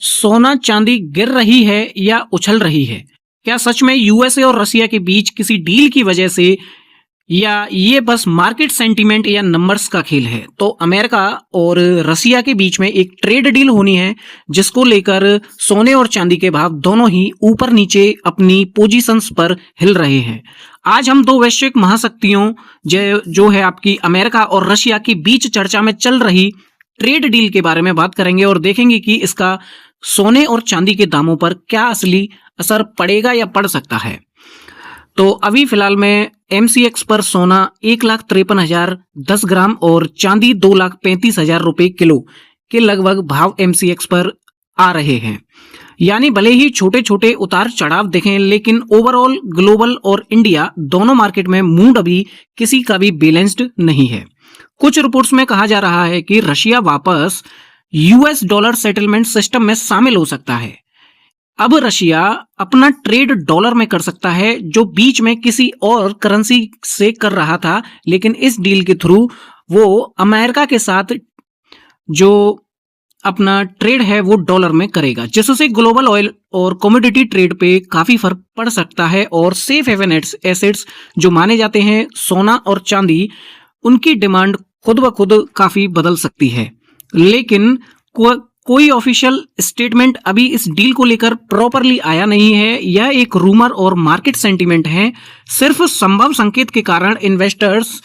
सोना चांदी गिर रही है या उछल रही है? क्या सच में यूएसए और रसिया के बीच किसी डील की वजह से, या ये बस मार्केट सेंटीमेंट या नंबर्स का खेल है? तो अमेरिका और रसिया के बीच में एक ट्रेड डील होनी है, जिसको लेकर सोने और चांदी के भाव दोनों ही ऊपर नीचे अपनी पोजीशंस पर हिल रहे हैं। आज हम दो वैश्विक महाशक्तियों जो है आपकी अमेरिका और रशिया के बीच चर्चा में चल रही ट्रेड डील के बारे में बात करेंगे और देखेंगे कि इसका सोने और चांदी के दामों पर क्या असली असर पड़ेगा या पड़ सकता है। तो अभी फिलहाल में MCX पर सोना 1,53,010 ग्राम और चांदी 2,35,000 रुपए किलो के लगभग भाव MCX पर आ रहे हैं। यानी भले ही छोटे छोटे उतार चढ़ाव देखें, लेकिन ओवरऑल ग्लोबल और इंडिया दोनों मार्केट में मूड अभी किसी का भी बैलेंस्ड नहीं है। कुछ रिपोर्ट्स में कहा जा रहा है कि रशिया वापस US डॉलर सेटलमेंट सिस्टम में शामिल हो सकता है। अब रशिया अपना ट्रेड डॉलर में कर सकता है, जो बीच में किसी और करेंसी से कर रहा था, लेकिन इस डील के थ्रू वो अमेरिका के साथ जो अपना ट्रेड है वो डॉलर में करेगा, जिससे ग्लोबल ऑयल और कमोडिटी ट्रेड पे काफी फर्क पड़ सकता है और सेफ हेवन एसेट्स जो माने जाते हैं सोना और चांदी, उनकी डिमांड खुद ब खुद काफी बदल सकती है। लेकिन कोई ऑफिशियल स्टेटमेंट अभी इस डील को लेकर प्रॉपरली आया नहीं है। यह एक रूमर और मार्केट सेंटीमेंट है। सिर्फ संभव संकेत के कारण इन्वेस्टर्स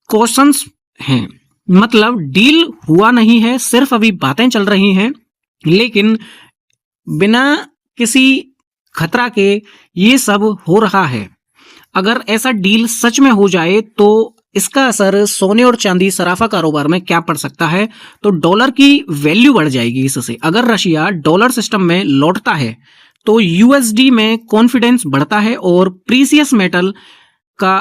कॉशंस हैं। मतलब डील हुआ नहीं है, सिर्फ अभी बातें चल रही हैं, लेकिन बिना किसी खतरा के ये सब हो रहा है। अगर ऐसा डील सच में हो जाए तो इसका असर सोने और चांदी सराफा कारोबार में क्या पड़ सकता है? तो डॉलर की वैल्यू बढ़ जाएगी इससे। अगर रशिया डॉलर सिस्टम में लौटता है तो USD में कॉन्फिडेंस बढ़ता है और प्रीसियस मेटल का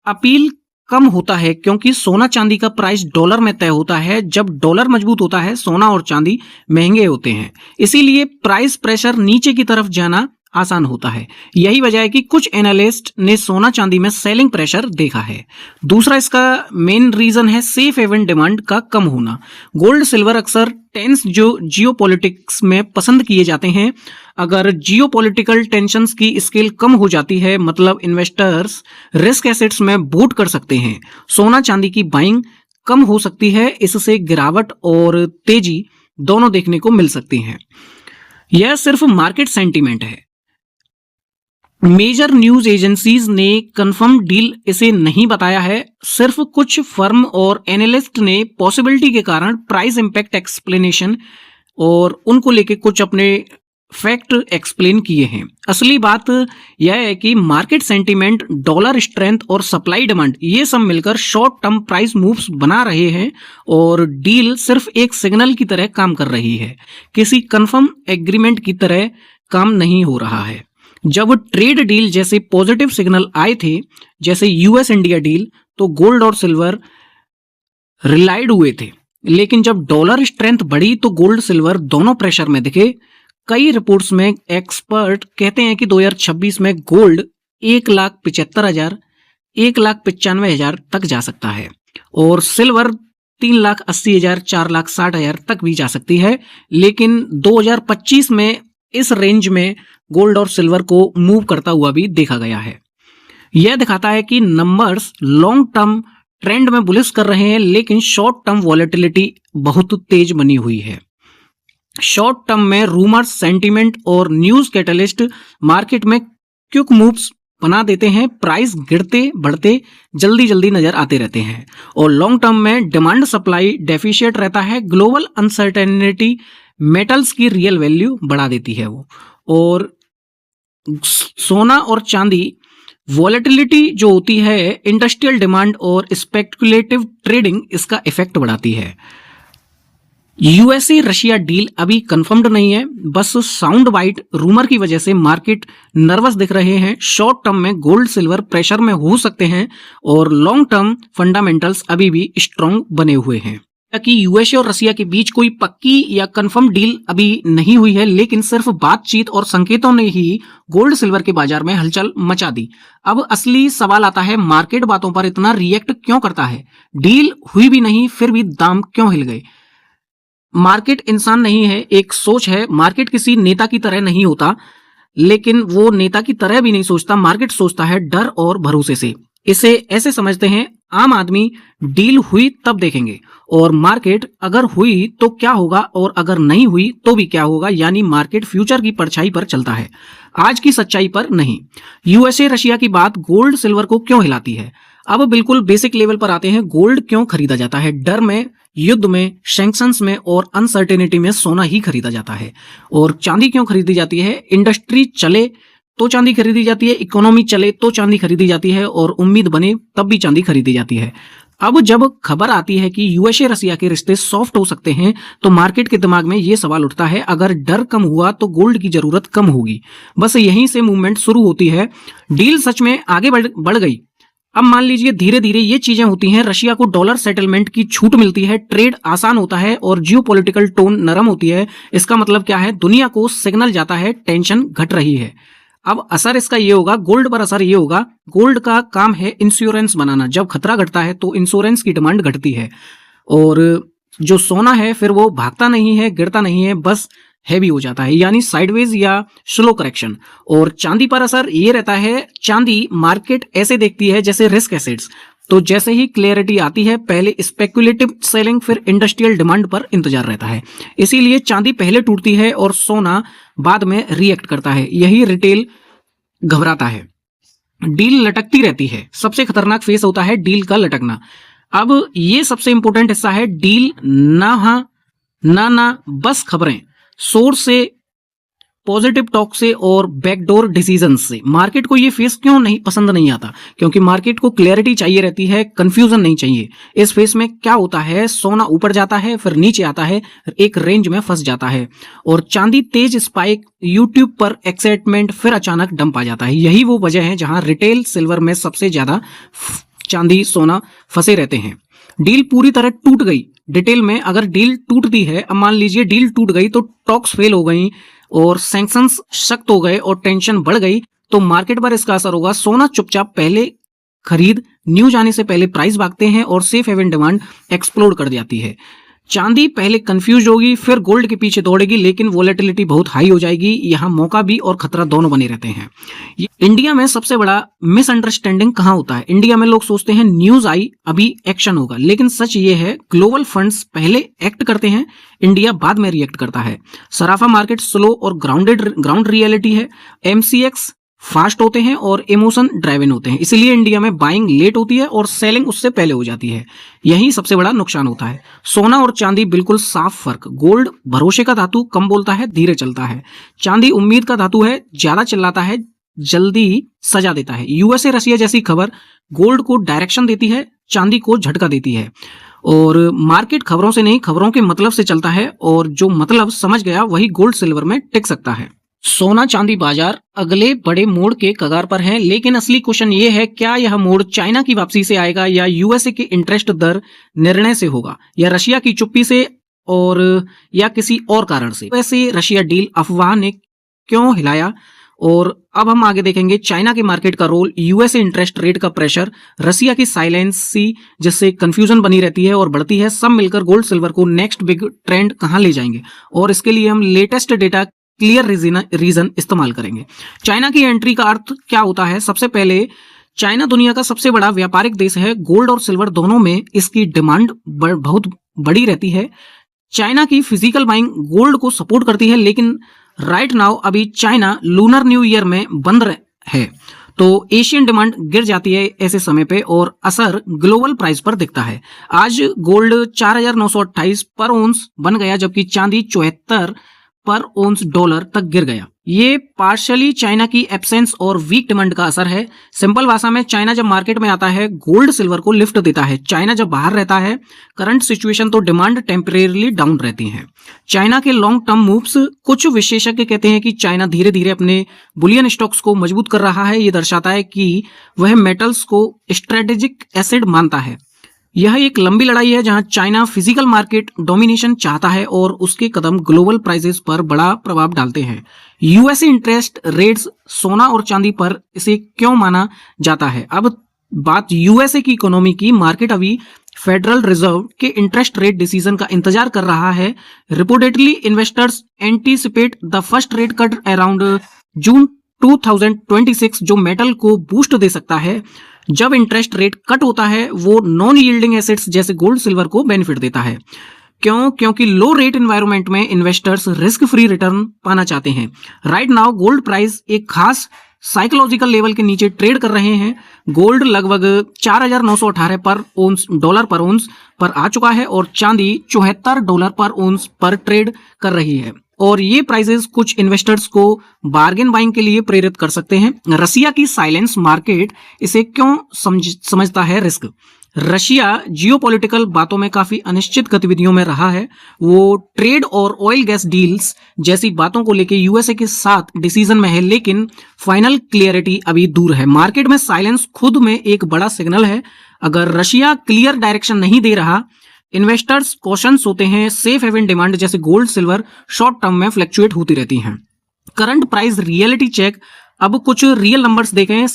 अपील कम होता है, क्योंकि सोना चांदी का प्राइस डॉलर में तय होता है। जब डॉलर मजबूत होता है, सोना और चांदी महंगे होते हैं, इसीलिए प्राइस प्रेशर नीचे की तरफ जाना आसान होता है। यही वजह है कि कुछ एनालिस्ट ने सोना चांदी में सेलिंग प्रेशर देखा है। दूसरा इसका मेन रीजन है सेफ हेवन डिमांड का कम होना। गोल्ड सिल्वर अक्सर टेंस जो जियोपॉलिटिक्स में पसंद किए जाते हैं। अगर जियोपॉलिटिकल टेंशंस की स्केल कम हो जाती है, मतलब इन्वेस्टर्स रिस्क एसेट्स में बूट कर सकते हैं, सोना चांदी की बाइंग कम हो सकती है। इससे गिरावट और तेजी दोनों देखने को मिल सकती हैं। यह सिर्फ मार्केट सेंटीमेंट है। मेजर न्यूज एजेंसीज ने कंफर्म डील इसे नहीं बताया है। सिर्फ कुछ फर्म और एनालिस्ट ने पॉसिबिलिटी के कारण प्राइस इंपैक्ट एक्सप्लेनेशन और उनको लेके कुछ अपने फैक्ट एक्सप्लेन किए हैं। असली बात यह है कि मार्केट सेंटीमेंट, डॉलर स्ट्रेंथ और सप्लाई डिमांड, ये सब मिलकर शॉर्ट टर्म प्राइस मूव्स बना रहे हैं और डील सिर्फ एक सिग्नल की तरह काम कर रही है, किसी कंफर्म एग्रीमेंट की तरह काम नहीं हो रहा है। जब ट्रेड डील जैसे पॉजिटिव सिग्नल आए थे, जैसे US इंडिया डील, तो गोल्ड और सिल्वर रिलाइड हुए थे। लेकिन जब डॉलर स्ट्रेंथ बढ़ी तो गोल्ड सिल्वर दोनों प्रेशर में दिखे। कई रिपोर्ट्स में एक्सपर्ट कहते हैं कि 2026 में गोल्ड 1,75,000 1,95,000 तक जा सकता है और सिल्वर 3,80,000 4,60,000 तक भी जा सकती है। लेकिन 2025 में इस रेंज में गोल्ड और सिल्वर को मूव करता हुआ भी देखा गया है। यह दिखाता है कि नंबर्स लॉन्ग टर्म ट्रेंड में बुलिश कर रहे हैं, लेकिन शॉर्ट टर्म वॉलेटिलिटी बहुत तेज बनी हुई है। शॉर्ट टर्म में रूमर्स, सेंटीमेंट और न्यूज कैटलिस्ट मार्केट में क्विक मूव्स बना देते हैं। प्राइस गिरते बढ़ते जल्दी जल्दी नजर आते रहते हैं और लॉन्ग टर्म में डिमांड सप्लाई डेफिशिएट रहता है। ग्लोबल अनसर्टेनिटी मेटल्स की रियल वैल्यू बढ़ा देती है वो, और सोना और चांदी वॉलेटिलिटी जो होती है, इंडस्ट्रियल डिमांड और स्पेकुलेटिव ट्रेडिंग, इसका इफेक्ट बढ़ाती है। USA रशिया डील अभी कंफर्म्ड नहीं है, बस साउंड बाइट रूमर की वजह से मार्केट नर्वस दिख रहे हैं। शॉर्ट टर्म में गोल्ड सिल्वर प्रेशर में हो सकते हैं और लॉन्ग टर्म फंडामेंटल्स अभी भी स्ट्रांग बने हुए हैं। कि USA और रसिया के बीच कोई पक्की या कंफर्म डील अभी नहीं हुई है, लेकिन सिर्फ बातचीत और संकेतों ने ही गोल्ड सिल्वर के बाजार में हलचल मचा दी। अब असली सवाल आता है, मार्केट बातों पर इतना रिएक्ट क्यों करता है? डील हुई भी नहीं, फिर भी दाम क्यों हिल गए? मार्केट इंसान नहीं है, एक सोच है। मार्केट किसी नेता की तरह नहीं होता, लेकिन वो नेता की तरह भी नहीं सोचता। मार्केट सोचता है डर और भरोसे से। इसे ऐसे समझते हैं, आम आदमी डील हुई तब देखेंगे, और मार्केट अगर हुई तो क्या होगा और अगर नहीं हुई तो भी क्या होगा। यानी मार्केट फ्यूचर की परछाई पर चलता है, आज की सच्चाई पर नहीं। यूएसए रशिया की बात गोल्ड सिल्वर को क्यों हिलाती है? अब बिल्कुल बेसिक लेवल पर आते हैं। गोल्ड क्यों खरीदा जाता है? डर में, युद्ध में, सैंक्शंस में और अनसर्टेनिटी में सोना ही खरीदा जाता है। और चांदी क्यों खरीदी जाती है? इंडस्ट्री चले तो चांदी खरीदी जाती है, इकोनॉमी चले तो चांदी खरीदी जाती है, और उम्मीद बने तब भी चांदी खरीदी जाती है। अब जब खबर आती है कि यूएसए रसिया के रिश्ते सॉफ्ट हो सकते हैं, तो मार्केट के दिमाग में यह सवाल उठता है, अगर डर कम हुआ तो गोल्ड की जरूरत कम होगी। बस यहीं से मूवमेंट शुरू होती है। डील सच में आगे बढ़ गई। अब मान लीजिए धीरे धीरे ये चीजें होती हैं, रशिया को डॉलर सेटलमेंट की छूट मिलती है, ट्रेड आसान होता है और जियोपॉलिटिकल टोन नरम होती है। इसका मतलब क्या है? दुनिया को सिग्नल जाता है टेंशन घट रही है। अब असर इसका ये होगा, गोल्ड पर असर ये होगा, गोल्ड का काम है इंश्योरेंस बनाना। जब खतरा घटता है तो इंश्योरेंस की डिमांड घटती है, और जो सोना है फिर वो भागता नहीं है, गिरता नहीं है, बस हैवी हो जाता है, यानी साइडवेज या स्लो करेक्शन। और चांदी पर असर ये रहता है, चांदी मार्केट ऐसे देखती है जैसे रिस्क एसेट्स। तो जैसे ही क्लियरिटी आती है, पहले स्पेकुलेटिव सेलिंग फिर इंडस्ट्रियल डिमांड पर इंतजार रहता है। इसीलिए चांदी पहले टूटती है और सोना बाद में रिएक्ट करता है। यही रिटेल घबराता है। डील लटकती रहती है। सबसे खतरनाक फेस होता है डील का लटकना। अब ये सबसे इंपॉर्टेंट हिस्सा है। डील ना हाँ ना बस खबरें, सोर्स से, पॉजिटिव टॉक से और बैकडोर डिसीजन से। मार्केट को ये फेस क्यों नहीं पसंद नहीं आता? क्योंकि मार्केट को क्लैरिटी चाहिए रहती है, कंफ्यूजन नहीं चाहिए। इस फेस में क्या होता है, सोना ऊपर जाता है फिर नीचे आता है, एक रेंज में फंस जाता है, और चांदी तेज स्पाइक, यूट्यूब पर एक्साइटमेंट, फिर अचानक डंप आ जाता है। यही वो वजह है जहां रिटेल सिल्वर में सबसे ज्यादा चांदी सोना फंसे रहते हैं। डील पूरी तरह टूट गई। डिटेल में अगर डील टूटती है, अब मान लीजिए डील टूट गई तो टॉक्स फेल हो गई और सैंक्शंस सख्त हो गए और टेंशन बढ़ गई, तो मार्केट पर इसका असर होगा। सोना चुपचाप पहले खरीद, न्यूज आने से पहले प्राइस भागते हैं और सेफ हेवन डिमांड एक्सप्लोड कर जाती है। चांदी पहले कंफ्यूज होगी फिर गोल्ड के पीछे दौड़ेगी, लेकिन वोलेटिलिटी बहुत हाई हो जाएगी। यहां मौका भी और खतरा दोनों बने रहते हैं। इंडिया में सबसे बड़ा मिसअंडरस्टैंडिंग कहां होता है? इंडिया में लोग सोचते हैं न्यूज आई अभी एक्शन होगा, लेकिन सच ये है ग्लोबल फंड्स पहले एक्ट करते हैं, इंडिया बाद में रिएक्ट करता है। सराफा मार्केट स्लो और ग्राउंड रियलिटी है। एमसीएक्स फास्ट होते हैं और इमोशन ड्राइवन होते हैं, इसलिए इंडिया में बाइंग लेट होती है और सेलिंग उससे पहले हो जाती है। यही सबसे बड़ा नुकसान होता है। सोना और चांदी बिल्कुल साफ फर्क। गोल्ड भरोसे का धातु, कम बोलता है, धीरे चलता है। चांदी उम्मीद का धातु है, ज्यादा चिल्लाता है, जल्दी सजा देता है। यूएसए रसिया जैसी खबर गोल्ड को डायरेक्शन देती है, चांदी को झटका देती है। और मार्केट खबरों से नहीं, खबरों के मतलब से चलता है, और जो मतलब समझ गया वही गोल्ड सिल्वर में टिक सकता है। सोना चांदी बाजार अगले बड़े मोड़ के कगार पर है, लेकिन असली क्वेश्चन ये है, क्या यह मोड़ चाइना की वापसी से आएगा, या यूएसए के इंटरेस्ट दर निर्णय से होगा, या रशिया की चुप्पी से, और या किसी और कारण से? वैसे रशिया डील अफवाह ने क्यों हिलाया? और अब हम आगे देखेंगे चाइना के मार्केट का रोल, यूएसए इंटरेस्ट रेट का प्रेशर, रसिया की साइलेंसी जिससे कंफ्यूजन बनी रहती है और बढ़ती है, सब मिलकर गोल्ड सिल्वर को नेक्स्ट बिग ट्रेंड कहां ले जाएंगे। और इसके लिए हम लेटेस्ट डेटा, क्लियर रीजन इस्तेमाल करेंगे। चाइना की एंट्री का अर्थ क्या होता है? सबसे पहले चाइना दुनिया का सबसे बड़ा व्यापारिक देश है। गोल्ड और सिल्वर दोनों में इसकी डिमांड बहुत बड़ी रहती है। चाइना की फिजिकल बाइंग गोल्ड को सपोर्ट करती है, लेकिन राइट नाउ अभी चाइना लूनर न्यू ईयर में बंद है, तो एशियन डिमांड गिर जाती है ऐसे समय पे, और असर ग्लोबल प्राइस पर दिखता है। आज गोल्ड 4928 पर ओंस बन गया, जबकि चांदी 74 पर ओंस डॉलर तक गिर गया। ये पार्शियली चाइना की एब्सेंस और वीक डिमांड का असर है। सिंपल भाषा में, चाइना जब मार्केट में आता है गोल्ड सिल्वर को लिफ्ट देता है, चाइना जब बाहर रहता है करंट सिचुएशन तो डिमांड टेम्परेरीली डाउन रहती है। चाइना के लॉन्ग टर्म मूव्स, कुछ विशेषज्ञ कहते हैं कि चाइना धीरे धीरे अपने बुलियन स्टॉक्स को मजबूत कर रहा है। ये दर्शाता है कि वह मेटल्स को स्ट्रेटेजिक एसेट मानता है। यह एक लंबी लड़ाई है जहां चाइना फिजिकल मार्केट डोमिनेशन चाहता है और उसके कदम ग्लोबल प्राइसेस पर बड़ा प्रभाव डालते हैं। यूएसए इंटरेस्ट रेट्स सोना और चांदी पर इसे क्यों माना जाता है? अब बात यूएसए की इकोनॉमी की। मार्केट अभी फेडरल रिजर्व के इंटरेस्ट रेट डिसीजन का इंतजार कर रहा है। Reportedly investors anticipate the first rate cut around June 2026 जो मेटल को बूस्ट दे सकता है। जब इंटरेस्ट रेट कट होता है वो नॉन यील्डिंग एसेट्स जैसे गोल्ड सिल्वर को बेनिफिट देता है। क्योंकि लो रेट एनवायरनमेंट में इन्वेस्टर्स रिस्क फ्री रिटर्न पाना चाहते हैं। राइट नाउ गोल्ड प्राइस एक खास साइकोलॉजिकल लेवल के नीचे ट्रेड कर रहे हैं। गोल्ड लगभग 4,918 पर ओंस डॉलर पर ओंस पर आ चुका है और चांदी $74 पर ओंस पर ट्रेड कर रही है और ये प्राइसेस कुछ इन्वेस्टर्स को बार्गेन बाइंग के लिए प्रेरित कर सकते हैं। रसिया की साइलेंस मार्केट इसे क्यों समझता है रिस्क। रशिया जियोपॉलिटिकल बातों में काफी अनिश्चित गतिविधियों में रहा है। वो ट्रेड और ऑयल गैस डील्स जैसी बातों को लेकर यूएसए के साथ डिसीजन में है, लेकिन फाइनल क्लियरिटी अभी दूर है। मार्केट में साइलेंस खुद में एक बड़ा सिग्नल है। अगर रशिया क्लियर डायरेक्शन नहीं दे रहा, इन्वेस्टर्स कॉशंस होते हैं। सेफ हेवन डिमांड जैसे गोल्ड सिल्वर शॉर्ट टर्म में फ्लक्चुएट होती रहती हैं। Current price reality check. अब कुछ रियल नंबर्स देखें।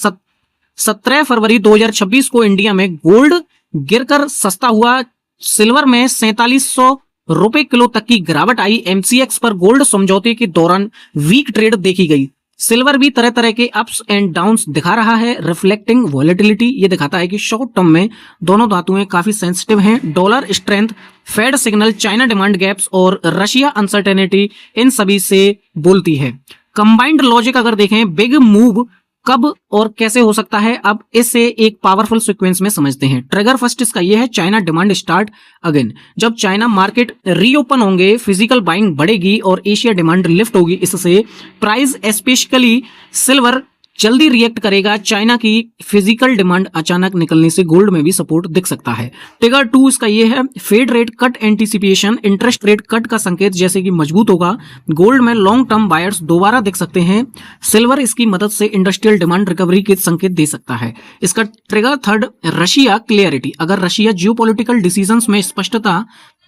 17 फरवरी 2026 को इंडिया में गोल्ड गिरकर सस्ता हुआ। सिल्वर में 4700 रुपए किलो तक की गिरावट आई। एमसीएक्स पर गोल्ड समझौते के दौरान वीक ट्रेड देखी गई। सिल्वर भी तरह तरह के अप्स एंड डाउन्स दिखा रहा है, रिफ्लेक्टिंग वॉलेटिलिटी। ये दिखाता है कि शॉर्ट टर्म में दोनों धातुएं काफी सेंसिटिव हैं। Dollar strength, Fed signal, China demand gaps और रशिया अनसर्टेनिटी इन सभी से बोलती है। कंबाइंड लॉजिक अगर देखें, बिग मूव कब और कैसे हो सकता है, अब इसे एक पावरफुल सीक्वेंस में समझते हैं। ट्रिगर फर्स्ट इसका यह है, चाइना डिमांड स्टार्ट अगेन। जब चाइना मार्केट रीओपन होंगे, फिजिकल बाइंग बढ़ेगी और एशिया डिमांड लिफ्ट होगी। इससे प्राइस स्पेशली सिल्वर जल्दी रिएक्ट करेगा। चाइना की फिजिकल डिमांड अचानक निकलने से गोल्ड में भी सपोर्ट दिख सकता है। ट्रिगर 2 इसका यह है, Fed rate cut anticipation. Interest rate cut का संकेत जैसे कि मजबूत होगा। गोल्ड में लॉन्ग टर्म बायर्स दोबारा दिख सकते हैं। सिल्वर इसकी मदद से इंडस्ट्रियल डिमांड रिकवरी के संकेत दे सकता है। इसका ट्रिगर थर्ड, रशिया क्लियरिटी। अगर रशिया जियोपॉलिटिकल डिसीजंस में स्पष्टता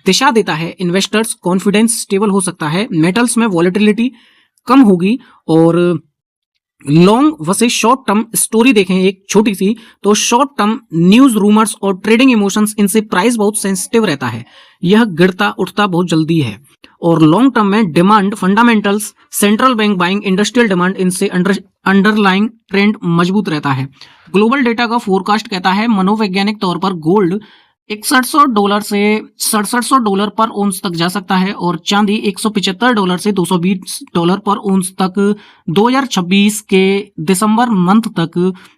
दिशा देता है, इन्वेस्टर्स कॉन्फिडेंस स्टेबल हो सकता है। मेटल्स में वॉलेटिलिटी कम होगी और long versus short term story देखें एक छोटी सी, तो शॉर्ट टर्म न्यूज, रूमर्स और ट्रेडिंग इमोशंस, इनसे प्राइस बहुत सेंसिटिव रहता है। यह गिरता उठता बहुत जल्दी है। और लॉन्ग टर्म में demand fundamentals, central bank buying, industrial demand, इनसे अंडरलाइंग ट्रेंड मजबूत रहता है। ग्लोबल डेटा का फोरकास्ट कहता है मनोवैज्ञानिक तौर पर गोल्ड $61 से $67 पर ओंस तक जा सकता है और चांदी $175 से $220 पर ओंस तक 2026 के दिसंबर मंथ तक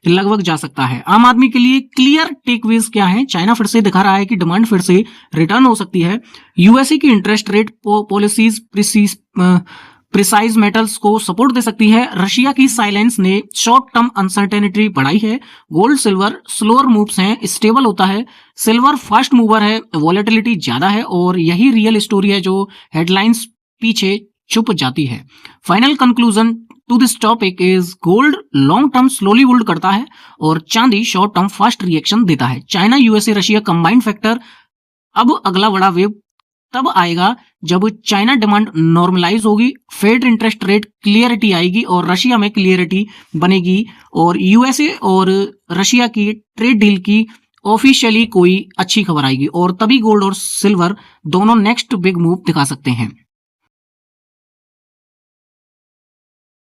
लगभग जा सकता है। आम आदमी के लिए क्लियर टेकअवेज क्या है? चाइना फिर से दिखा रहा है कि डिमांड फिर से रिटर्न हो सकती है। यूएसए की interest rate policies precise metals को सपोर्ट दे सकती है। रशिया की साइलेंस ने शॉर्ट टर्म अनसर्टेनिटी बढ़ाई है। गोल्ड सिल्वर स्लोअर मूव्स हैं, स्टेबल होता है। सिल्वर फास्ट मूवर है, वॉलेटिलिटी ज्यादा है और यही रियल स्टोरी है जो हेडलाइंस पीछे छुप जाती है। Final conclusion to this topic is gold long term slowly hold करता है और चांदी शॉर्ट टर्म फास्ट रिएक्शन देता है। China, USA, Russia combined factor. अब अगला बड़ा वेव तब आएगा जब चाइना डिमांड नॉर्मलाइज होगी, फेड इंटरेस्ट रेट क्लियरिटी आएगी और रशिया में क्लियरिटी बनेगी और यूएसए और रशिया की ट्रेड डील की ऑफिशियली कोई अच्छी खबर आएगी और तभी गोल्ड और सिल्वर दोनों नेक्स्ट बिग मूव दिखा सकते हैं।